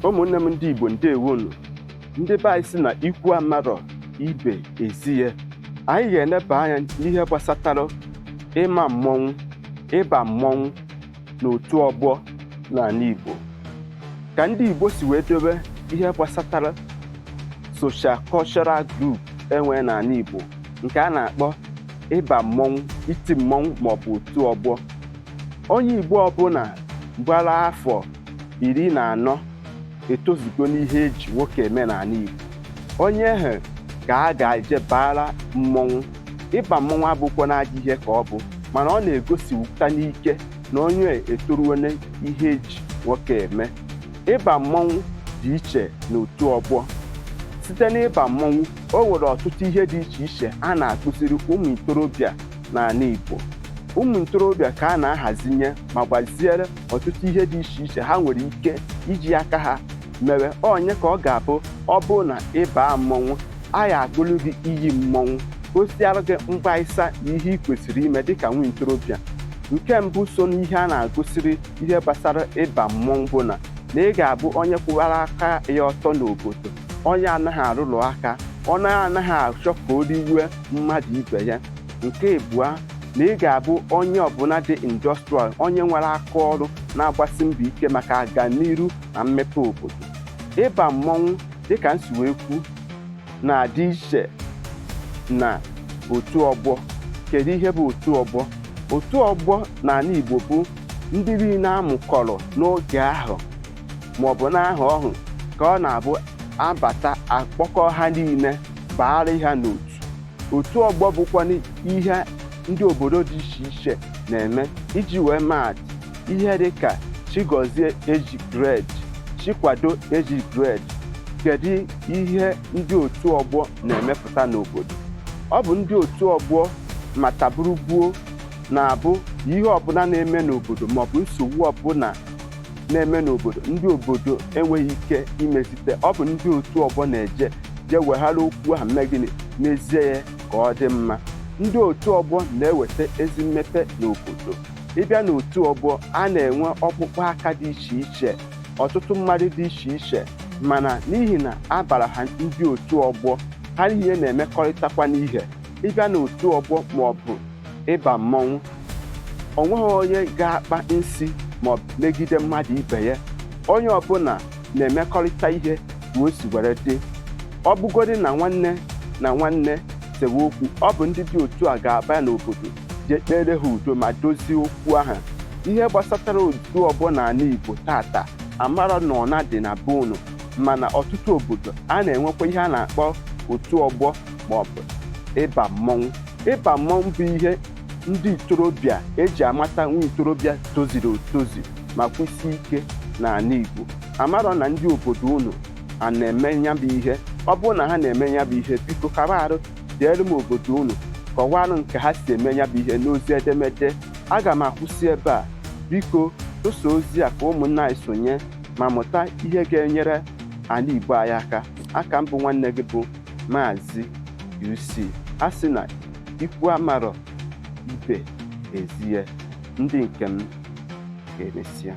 ụmụnne m ndị Igbo ndewonu. Ndị be anyị si na ikwu amarọ ibe ezie. Anyị ga-eleba anya n'ihe gbasatara ịma mmọnwụ, ịba mmọnwụ n'otu ọgbọ n'ala Igbo. Ka ndị Igbo si wee dobe ihe gbasatara social cultural group enwe n'ala Igbo nke a na-akpọ ịba mmọnwụ, iti mmọnwụ maọbụ otu ọgbọ. Onye Igbo ọbụla gbara afọ 14 etozugo n'ihe eji nwoke eme n'ala Igbo. Onye ahụ ka a ga-eje bara mmọnwụ. Ịba mmọnwụ abụkwa na-adị ihe ka ọ bụ, mana ọ na-egosipụta n'ike na onye etoruone ihe eji nwoke eme. Ịba mmọnwụ dị iche n'otu ọgbọ. Site n'ịba mmọnwụ, o nwere ọtụtụ ihe dị iche iche a na-akụziri ụmụ ntorobịa n'ala Igbo. Ụmụ ntorobịa ka a na-ahazinye ma gbaziere ọtụtụ ihe dị iche iche ha nwere ike iji aka ha mewe. Onye ka ọ ga-abụ ọ bụrụ na ịba mmọnwụ, a ya agụlụ gị iyi mmọnwụ, gosiara gị mgbaisa na ihe ị kwesịrị ime dịka nwa ntorobịa. Nke mbụ so n'ihe a na-agosiri ihe gbasara ịba mmọnwụ bụ na ị ga-abụ onye kwụwara aka ya ọtọ n'obodo, onye anaghị arụrụ aka, onye anaghị achọ ka o riwe mmadụ ibe ya. Nke abụọ, na ị ga-abụ onye ọbụla dị industrial, onye nwere aka ọrụ na-agbasi mbọ ike maka ọganiru na mmepe obodo. Ịba mmọnwụ dịka nsi wee kwu na-adị iche na otu ọgbọ. Kedu ihe bụ otu ọgbọ? Otu ọgbọ n'ala Igbo bụ ndị niile amụkọrọ n'oge ahụ maọbụ n'aha ọhụụ ka ọ na-abụ abata akpọkọ ha niile baara ha n'otu. Otu ọgbọ bụkwa ihe ndị obodo dị iche iche na-eme iji wee maatụ ihe dịka Chigozie eji grade, Chikwado eji grade. Kedu ihe ndị otu ọgbọ na-emepụta n'obodo? Ọ bụ ndị otu ọgbọ mataburugbuo na-abụ ihe ọbụla na-eme n'obodo maọbụ nsogbu ọbụla na-eme n'obodo ndị obodo enweghị ike imezite. Ọ bụ ndị otu ọgbọ na-eje weghara okwu ahụ megịnị mezie ya ka ọ dị mma. Ndị otu ọgbọ na-eweta ezi mmepe n'obodo. Ịbịa n'otu ọgbọ, a na-enwe ọkpụkpọ aka dị iche iche, ọtụtụ mmadụ dị iche iche, mana n'ihi na a bara ha ndị otu ọgbọ, ha niile na-emekọrịtakwa n'ihe. Ịbịa n'otu ọgbọ maọbụ ịba mmọnwụ, o nweghị onye ga-akpa nsị maọbụ megide mmadụ ibe ya. Onye ọbụla na-emekọrịta ihe ka o si were dị. Ọ bụgodị na nwanne na nwanne sewe okwu, ọ bụ ndị dị otu a ga-aba n'obodo jee kpere ha udo ma dozie okwu ahụ. Ihe gbasatara otu ọgbọ n'ala Igbo tata amara na ọna dị na be unu, mana ọtụtụ obodo a na-enwekwa ihe a na-akpọ otu ọgbọ maọbụ ịba mmọnwụ. Ịba mmọnwụ bụ ihe ndị ntorobịa eji amata nwa ntorobịa toziri otozi ma kwụsie ike n'ala Igbo. Amarọ na ndị obodo unu a na-eme ya bụ ihe. Ọ bụrụ na ha na-eme ya bụ ihe, biko kaba arụ deere m obodo unu, kọwarụ nke ha si eme ya bụ ihe n'ozi edemede. Aga m akwụsị ebe a. Biko tụsa ozi a ka ụmụnna anyị sonye ma mụta ihe ga-enyere ala Igbo anyị aka. Aka m bụ nwanne gị bụ Maazi-UC. A sị na ikwu amarọ ibe ezie. Ndị nke m ga-emesịa.